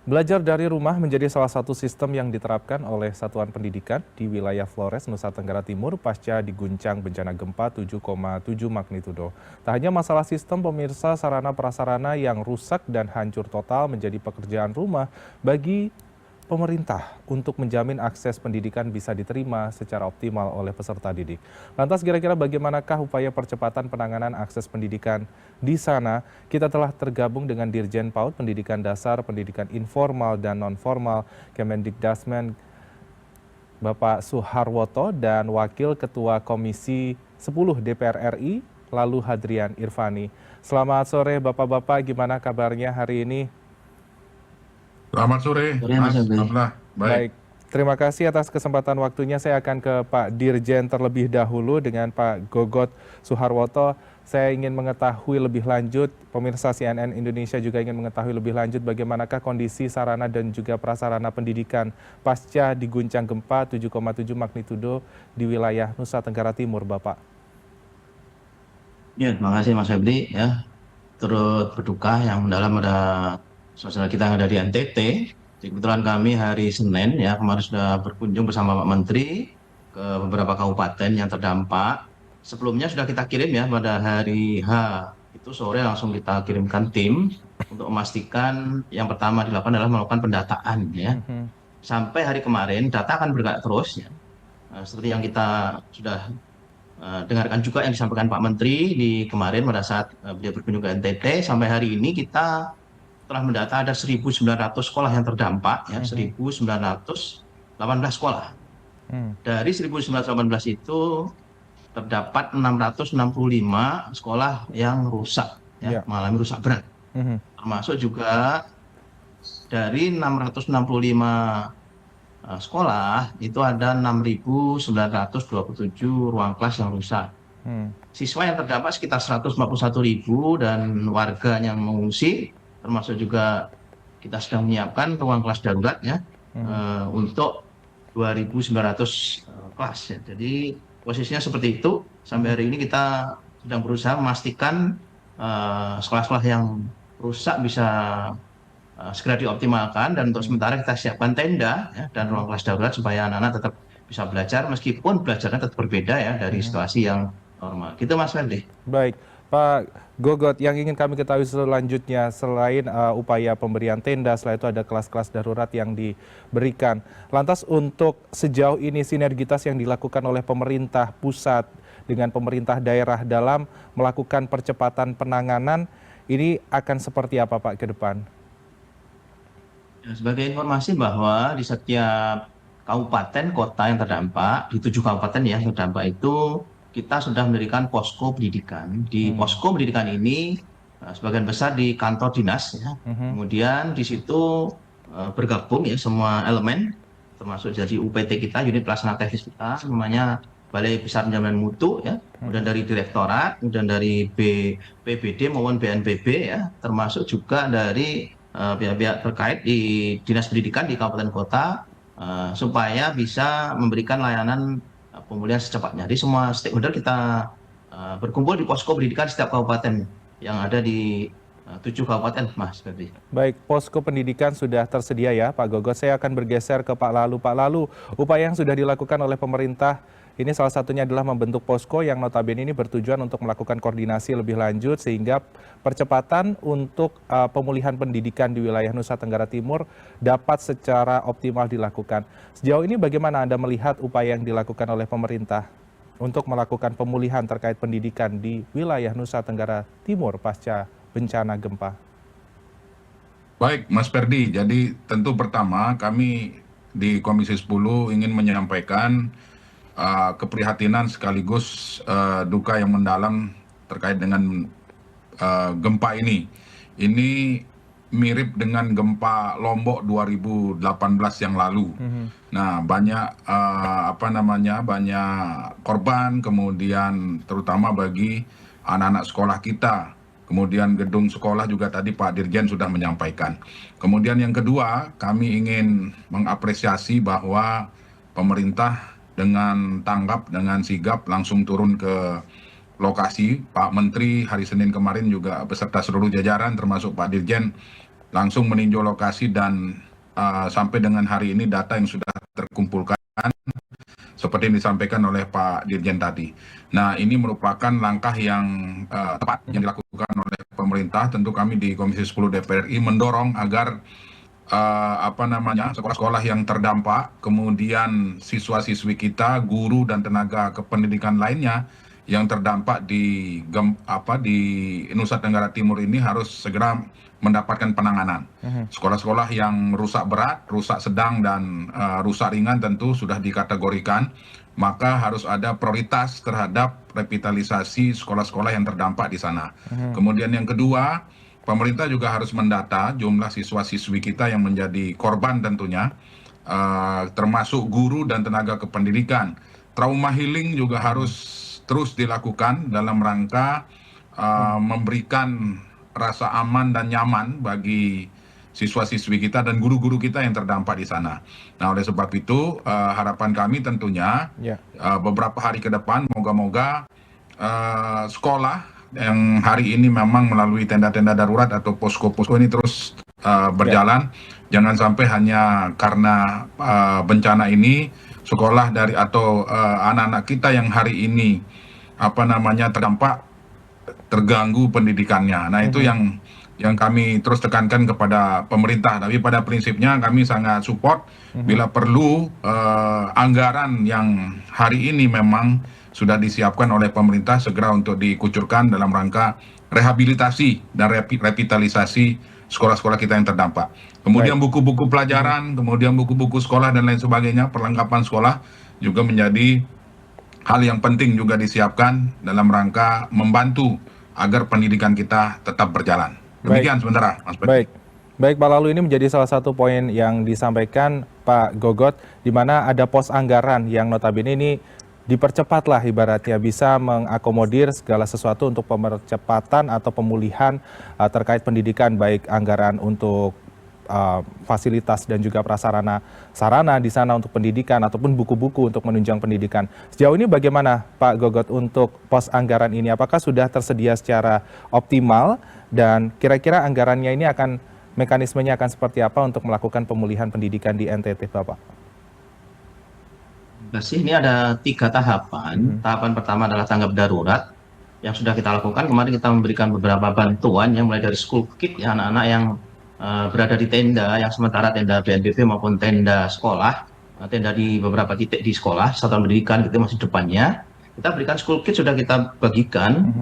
Belajar dari rumah menjadi salah satu sistem yang diterapkan oleh satuan pendidikan di wilayah Flores, Nusa Tenggara Timur pasca diguncang bencana gempa 7,7 magnitudo. Tak hanya masalah sistem, pemirsa, sarana prasarana yang rusak dan hancur total menjadi pekerjaan rumah bagi pemerintah untuk menjamin akses pendidikan bisa diterima secara optimal oleh peserta didik. Lantas kira-kira bagaimanakah upaya percepatan penanganan akses pendidikan di sana? Kita telah tergabung dengan Dirjen PAUD Pendidikan Dasar, Pendidikan Informal dan Nonformal Kemendikdasmen Bapak Suharwoto dan Wakil Ketua Komisi 10 DPR RI lalu Hadrian Irvani. Selamat sore Bapak-Bapak, gimana kabarnya hari ini? Selamat sore, Sore Mas Mas. Febri. Alhamdulillah, baik. Baik, terima kasih atas kesempatan waktunya. Saya akan ke Pak Dirjen terlebih dahulu dengan Pak Gogot Suharwoto. Saya ingin mengetahui lebih lanjut, pemirsa CNN Indonesia juga ingin mengetahui lebih lanjut bagaimanakah kondisi sarana dan juga prasarana pendidikan pasca diguncang gempa 7,7 magnitudo di wilayah Nusa Tenggara Timur, Bapak. Ya, terima kasih Mas Febri ya. Turut berduka yang mendalam ada saudara kita yang ada di NTT. Jadi kebetulan kami hari Senin ya kemarin sudah berkunjung bersama Pak Menteri ke beberapa kabupaten yang terdampak. Sebelumnya sudah kita kirim ya pada hari H itu sore langsung kita kirimkan tim untuk memastikan yang pertama dilakukan adalah melakukan pendataan ya. Mhm. Sampai hari kemarin data akan bergerak terus ya. Seperti yang kita sudah dengarkan juga yang disampaikan Pak Menteri di kemarin pada saat beliau berkunjung ke NTT. Sampai hari ini kita telah mendata ada 1.900 sekolah yang terdampak ya, Mhm. 1.918 sekolah. Hmm. Dari 1.918 itu terdapat 665 sekolah yang rusak ya, Ya. mengalami rusak berat. Mhm. Termasuk juga dari 665 sekolah itu ada 6.927 ruang kelas yang rusak. Hmm. Siswa yang terdampak sekitar 141.000 dan warga yang mengungsi, termasuk juga kita sedang menyiapkan ruang kelas darurat ya Mhm. untuk 2.900 kelas ya. Jadi posisinya seperti itu. Sampai hari ini kita sedang berusaha memastikan sekolah-sekolah yang rusak bisa segera dioptimalkan dan untuk sementara kita siapkan tenda ya, dan ruang kelas darurat supaya anak-anak tetap bisa belajar meskipun belajarnya tetap berbeda ya dari Mhm. situasi yang normal. Gitu Mas Ferdi. Baik, Pak Gogot, yang ingin kami ketahui selanjutnya selain upaya pemberian tenda, setelah itu ada kelas-kelas darurat yang diberikan. Lantas untuk sejauh ini sinergitas yang dilakukan oleh pemerintah pusat dengan pemerintah daerah dalam melakukan percepatan penanganan, ini akan seperti apa Pak ke depan? Ya, sebagai informasi bahwa di setiap kabupaten kota yang terdampak, di 7 kabupaten yang terdampak itu kita sudah mendirikan posko pendidikan. Di Hmm. posko pendidikan ini sebagian besar di kantor dinas ya. Mhm. Kemudian di situ bergabung ya semua elemen termasuk jadi UPT kita, unit pelaksana teknis kita, namanya Balai Besar Penjaminan Mutu ya. Kemudian Mhm. dari direktorat, kemudian dari BPBD maupun BNPB ya, termasuk juga dari pihak-pihak terkait di dinas pendidikan di kabupaten kota supaya bisa memberikan layanan pemulihan secepatnya. Jadi semua stakeholder kita berkumpul di posko pendidikan setiap kabupaten yang ada di 7 kabupaten, Mas Febri. Baik, posko pendidikan sudah tersedia ya Pak Gogot. Saya akan bergeser ke Pak Lalu. Pak Lalu, upaya yang sudah dilakukan oleh pemerintah ini salah satunya adalah membentuk posko yang notabene ini bertujuan untuk melakukan koordinasi lebih lanjut sehingga percepatan untuk pemulihan pendidikan di wilayah Nusa Tenggara Timur dapat secara optimal dilakukan. Sejauh ini bagaimana Anda melihat upaya yang dilakukan oleh pemerintah untuk melakukan pemulihan terkait pendidikan di wilayah Nusa Tenggara Timur pasca bencana gempa? Baik, Mas Ferdi. Jadi tentu pertama kami di Komisi 10 ingin menyampaikan keprihatinan sekaligus duka yang mendalam terkait dengan gempa ini. Ini mirip dengan gempa Lombok 2018 yang lalu. Mhm. Nah, banyak banyak korban, kemudian terutama bagi anak-anak sekolah kita. Kemudian gedung sekolah juga tadi Pak Dirjen sudah menyampaikan. Kemudian yang kedua, kami ingin mengapresiasi bahwa pemerintah dengan tanggap, dengan sigap langsung turun ke lokasi. Pak Menteri hari Senin kemarin juga beserta seluruh jajaran termasuk Pak Dirjen langsung meninjau lokasi dan sampai dengan hari ini data yang sudah terkumpulkan seperti yang disampaikan oleh Pak Dirjen tadi. Nah, ini merupakan langkah yang tepat yang dilakukan oleh pemerintah. Tentu kami di Komisi 10 DPR RI mendorong agar sekolah-sekolah yang terdampak, kemudian siswa-siswi kita, guru dan tenaga kependidikan lainnya yang terdampak di Nusa Tenggara Timur ini harus segera mendapatkan penanganan. Sekolah-sekolah yang rusak berat, rusak sedang, dan rusak ringan tentu sudah dikategorikan, maka harus ada prioritas terhadap revitalisasi sekolah-sekolah yang terdampak di sana. Kemudian yang kedua, pemerintah juga harus mendata jumlah siswa-siswi kita yang menjadi korban tentunya, termasuk guru dan tenaga kependidikan. Trauma healing juga harus terus dilakukan dalam rangka memberikan rasa aman dan nyaman bagi siswa-siswi kita dan guru-guru kita yang terdampak di sana. Nah, oleh sebab itu harapan kami tentunya beberapa hari ke depan moga-moga sekolah yang hari ini memang melalui tenda-tenda darurat atau posko-posko ini terus berjalan. Jangan sampai hanya karena bencana ini sekolah dari atau anak-anak kita yang hari ini terdampak, terganggu pendidikannya. Nah, itu yang kami terus tekankan kepada pemerintah. Tapi pada prinsipnya kami sangat support bila perlu anggaran yang hari ini memang sudah disiapkan oleh pemerintah segera untuk dikucurkan dalam rangka rehabilitasi dan revitalisasi sekolah-sekolah kita yang terdampak. Kemudian buku-buku pelajaran, kemudian buku-buku sekolah dan lain sebagainya, perlengkapan sekolah juga menjadi hal yang penting juga disiapkan dalam rangka membantu agar pendidikan kita tetap berjalan. Demikian sementara, Mas Budi. Baik, Pak Lalu, ini menjadi salah satu poin yang disampaikan Pak Gogot, di mana ada pos anggaran yang notabene ini dipercepatlah ibaratnya, bisa mengakomodir segala sesuatu untuk percepatan atau pemulihan terkait pendidikan, baik anggaran untuk fasilitas dan juga sarana di sana untuk pendidikan ataupun buku-buku untuk menunjang pendidikan. Sejauh ini bagaimana Pak Gogot untuk pos anggaran ini? Apakah sudah tersedia secara optimal dan kira-kira anggarannya ini mekanismenya akan seperti apa untuk melakukan pemulihan pendidikan di NTT, Bapak? Ini ada 3 tahapan. Tahapan pertama adalah tanggap darurat yang sudah kita lakukan. Kemarin kita memberikan beberapa bantuan yang mulai dari school kit ya, anak-anak yang berada di tenda yang sementara, tenda BNPB maupun tenda sekolah, tenda di beberapa titik di sekolah, satuan pendidikan itu masih depannya. Kita berikan school kit, sudah kita bagikan,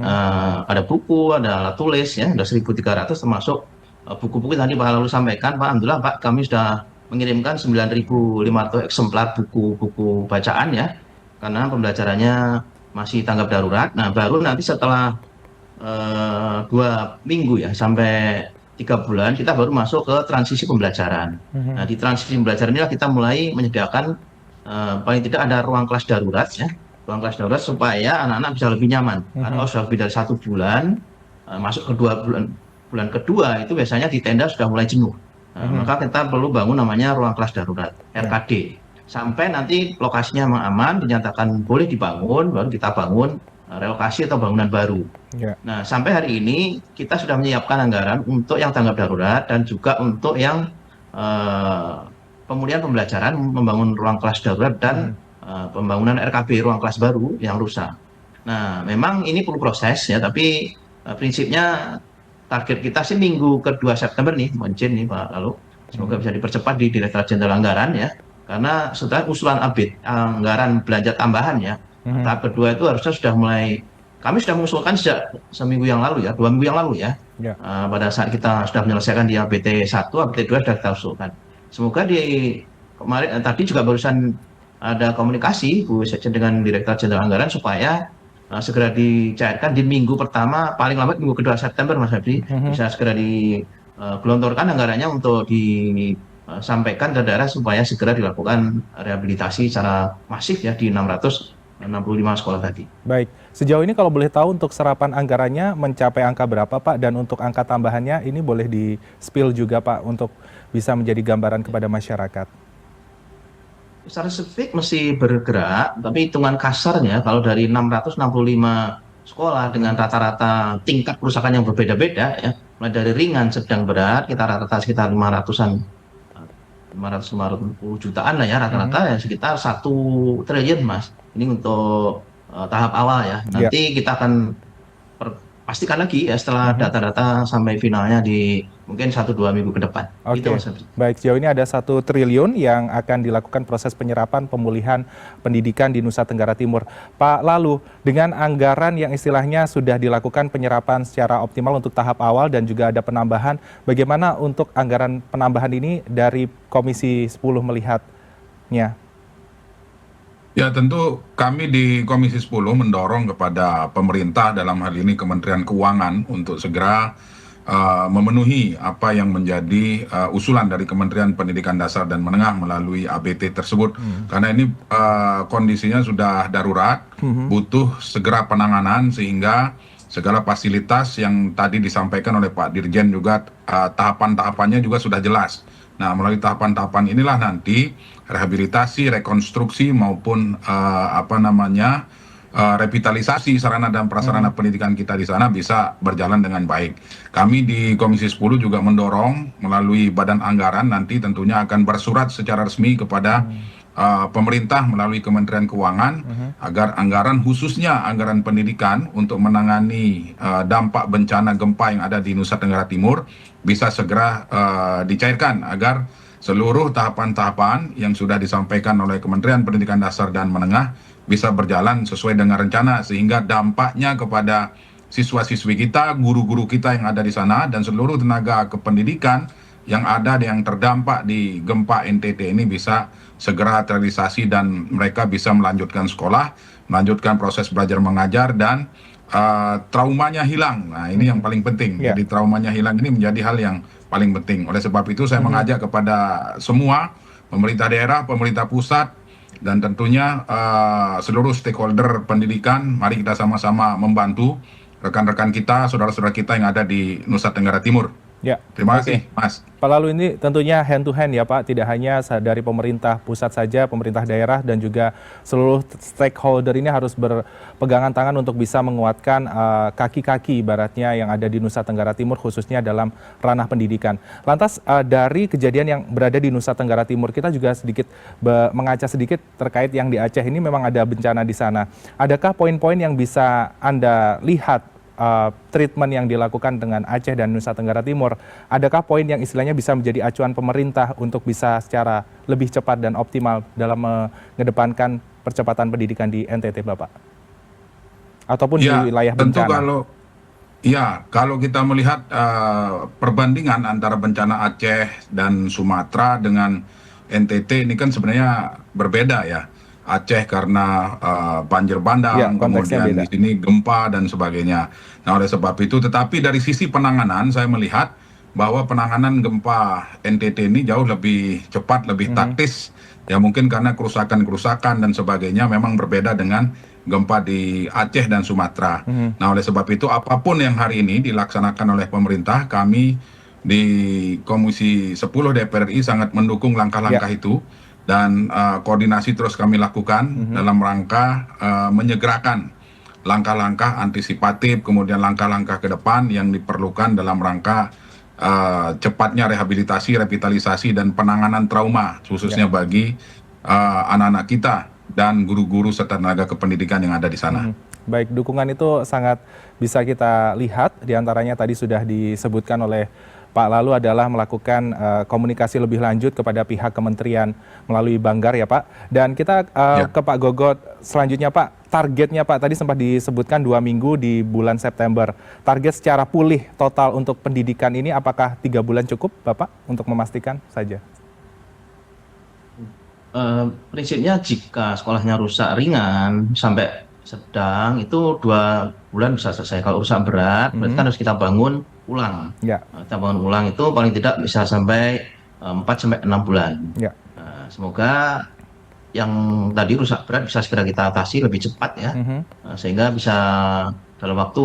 ada buku, ada alat tulis ya, ada 1.300 termasuk buku-buku tadi Pak Lalu sampaikan. Pak, alhamdulillah Pak, kami sudah mengirimkan 9.500 eksemplar buku-buku bacaan ya, karena pembelajarannya masih tanggap darurat. Nah, baru nanti setelah 2 minggu ya, sampai 3 bulan, kita baru masuk ke transisi pembelajaran. Nah, di transisi pembelajaran inilah kita mulai menyediakan paling tidak ada ruang kelas darurat ya, ruang kelas darurat supaya anak-anak bisa lebih nyaman. Karena sudah lebih dari 1 bulan, masuk ke 2 bulan kedua itu biasanya di tenda sudah mulai jenuh. Maka kita perlu bangun namanya ruang kelas darurat, RKD. Sampai nanti lokasinya aman, dinyatakan boleh dibangun, baru kita bangun relokasi atau bangunan baru. Nah, sampai hari ini kita sudah menyiapkan anggaran untuk yang tanggap darurat dan juga untuk yang pemulihan pembelajaran, membangun ruang kelas darurat dan pembangunan RKB, ruang kelas baru yang rusak. Nah, memang ini perlu proses ya, tapi prinsipnya target kita sih minggu ke-2 September nih, Moncin nih Pak Lalu. Semoga bisa dipercepat di Direktorat Jenderal Anggaran ya. Karena sudah usulan anggaran belanja tambahan ya. Tahap kedua itu harusnya sudah mulai, kami sudah mengusulkan sejak seminggu yang lalu ya, 2 minggu yang lalu ya. Pada saat kita sudah menyelesaikan di APT 1, APT 2 sudah kita usulkan. Semoga kemarin tadi juga barusan ada komunikasi Bu Sekjen dengan Direktorat Jenderal Anggaran supaya segera dicairkan di minggu pertama, paling lambat minggu ke-2 September Mas Habdi, bisa segera digelontorkan anggarannya untuk disampaikan ke daerah supaya segera dilakukan rehabilitasi secara masif ya di 665 sekolah tadi. Baik, sejauh ini kalau boleh tahu untuk serapan anggarannya mencapai angka berapa Pak, dan untuk angka tambahannya ini boleh di-spill juga Pak untuk bisa menjadi gambaran kepada masyarakat. Secara spesifik mesti bergerak, tapi hitungan kasarnya kalau dari 665 sekolah dengan rata-rata tingkat kerusakan yang berbeda-beda ya, mulai dari ringan, sedang, berat, kita rata-rata sekitar 500-an, 550 jutaan lah ya rata-rata, ya sekitar 1 triliun Mas. Ini untuk tahap awal ya. Ya. Nanti kita akan pastikan lagi ya setelah data-data sampai finalnya di mungkin 1-2 minggu ke depan. Gitu Oke, Mas Febri. baik. Sejauh ini ada 1 triliun yang akan dilakukan proses penyerapan pemulihan pendidikan di Nusa Tenggara Timur. Pak, lalu dengan anggaran yang istilahnya sudah dilakukan penyerapan secara optimal untuk tahap awal dan juga ada penambahan, bagaimana untuk anggaran penambahan ini dari Komisi 10 melihatnya? Ya, tentu kami di Komisi 10 mendorong kepada pemerintah, dalam hal ini Kementerian Keuangan, untuk segera memenuhi apa yang menjadi usulan dari Kementerian Pendidikan Dasar dan Menengah melalui ABT tersebut. Karena ini kondisinya sudah darurat, butuh segera penanganan, sehingga segala fasilitas yang tadi disampaikan oleh Pak Dirjen juga tahapan-tahapannya juga sudah jelas. Nah, melalui tahapan-tahapan inilah nanti rehabilitasi, rekonstruksi maupun revitalisasi sarana dan prasarana pendidikan kita di sana bisa berjalan dengan baik. Kami di Komisi 10 juga mendorong melalui Badan Anggaran nanti tentunya akan bersurat secara resmi kepada pemerintah melalui Kementerian Keuangan agar anggaran, khususnya anggaran pendidikan untuk menangani dampak bencana gempa yang ada di Nusa Tenggara Timur, bisa segera dicairkan agar seluruh tahapan-tahapan yang sudah disampaikan oleh Kementerian Pendidikan Dasar dan Menengah bisa berjalan sesuai dengan rencana, sehingga dampaknya kepada siswa-siswi kita, guru-guru kita yang ada di sana, dan seluruh tenaga kependidikan yang ada yang terdampak di gempa NTT ini bisa segera terrealisasi dan mereka bisa melanjutkan sekolah, melanjutkan proses belajar mengajar, dan traumanya hilang. Nah, ini yang paling penting. Jadi traumanya hilang ini menjadi hal yang paling penting. Oleh sebab itu saya mengajak kepada semua pemerintah daerah, pemerintah pusat, dan tentunya seluruh stakeholder pendidikan, mari kita sama-sama membantu rekan-rekan kita, saudara-saudara kita yang ada di Nusa Tenggara Timur. Ya, terima kasih, Mas. Pak, lalu ini tentunya hand to hand ya Pak, tidak hanya dari pemerintah pusat saja, pemerintah daerah dan juga seluruh stakeholder ini harus berpegangan tangan untuk bisa menguatkan kaki-kaki ibaratnya yang ada di Nusa Tenggara Timur, khususnya dalam ranah pendidikan. Lantas dari kejadian yang berada di Nusa Tenggara Timur, kita juga sedikit mengaca sedikit terkait yang di Aceh ini, memang ada bencana di sana. Adakah poin-poin yang bisa Anda lihat treatment yang dilakukan dengan Aceh dan Nusa Tenggara Timur, adakah poin yang istilahnya bisa menjadi acuan pemerintah untuk bisa secara lebih cepat dan optimal dalam mengedepankan percepatan pendidikan di NTT, Bapak? Ataupun di wilayah tentu bencana? kalau kita melihat perbandingan antara bencana Aceh dan Sumatera dengan NTT ini kan sebenarnya berbeda ya. Aceh karena banjir bandang, kemudian di sini gempa dan sebagainya. Nah, oleh sebab itu, tetapi dari sisi penanganan saya melihat bahwa penanganan gempa NTT ini jauh lebih cepat, lebih taktis. Ya mungkin karena kerusakan-kerusakan dan sebagainya memang berbeda dengan gempa di Aceh dan Sumatera. Nah, oleh sebab itu apapun yang hari ini dilaksanakan oleh pemerintah, kami di Komisi 10 DPR RI sangat mendukung langkah-langkah itu. Dan koordinasi terus kami lakukan dalam rangka menyegerakan langkah-langkah antisipatif, kemudian langkah-langkah ke depan yang diperlukan dalam rangka cepatnya rehabilitasi, revitalisasi, dan penanganan trauma, khususnya bagi anak-anak kita dan guru-guru serta tenaga kependidikan yang ada di sana. Baik, dukungan itu sangat bisa kita lihat, diantaranya tadi sudah disebutkan oleh Pak, lalu adalah melakukan komunikasi lebih lanjut kepada pihak kementerian melalui Banggar ya Pak. Dan kita ke Pak Gogot selanjutnya Pak, targetnya Pak tadi sempat disebutkan 2 minggu di bulan September. Target secara pulih total untuk pendidikan ini apakah 3 bulan cukup Bapak untuk memastikan saja? Prinsipnya jika sekolahnya rusak ringan sampai sedang itu 2 bulan bisa selesai. Kalau rusak berat berarti kan harus kita bangun ulang. Kita bangun ulang itu paling tidak bisa sampai 4-6 bulan. Semoga yang tadi rusak berat bisa segera kita atasi lebih cepat ya, sehingga bisa dalam waktu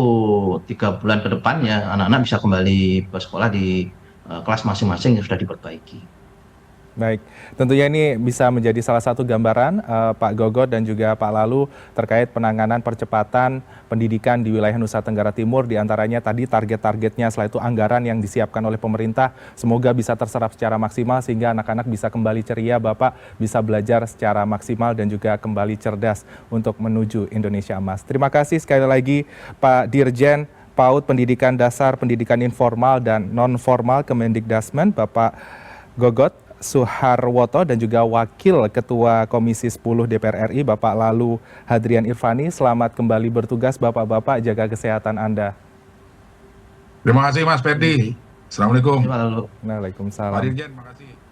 3 bulan ke depannya anak-anak bisa kembali bersekolah di kelas masing-masing yang sudah diperbaiki. Baik, tentunya ini bisa menjadi salah satu gambaran Pak Gogot dan juga Pak Lalu terkait penanganan percepatan pendidikan di wilayah Nusa Tenggara Timur, diantaranya tadi target-targetnya, setelah itu anggaran yang disiapkan oleh pemerintah, semoga bisa terserap secara maksimal sehingga anak-anak bisa kembali ceria, Bapak bisa belajar secara maksimal dan juga kembali cerdas untuk menuju Indonesia Emas. Terima kasih sekali lagi Pak Dirjen PAUD Pendidikan Dasar, Pendidikan Informal dan Non-Formal Kemendikdasmen, Bapak Gogot Suharwoto dan juga Wakil Ketua Komisi 10 DPR RI Bapak Lalu Hadrian Irvani. Selamat kembali bertugas Bapak-Bapak, jaga kesehatan Anda. Terima kasih Mas Ferdi. Assalamualaikum. Lalu. Waalaikumsalam. Pak Dirjen, terima kasih.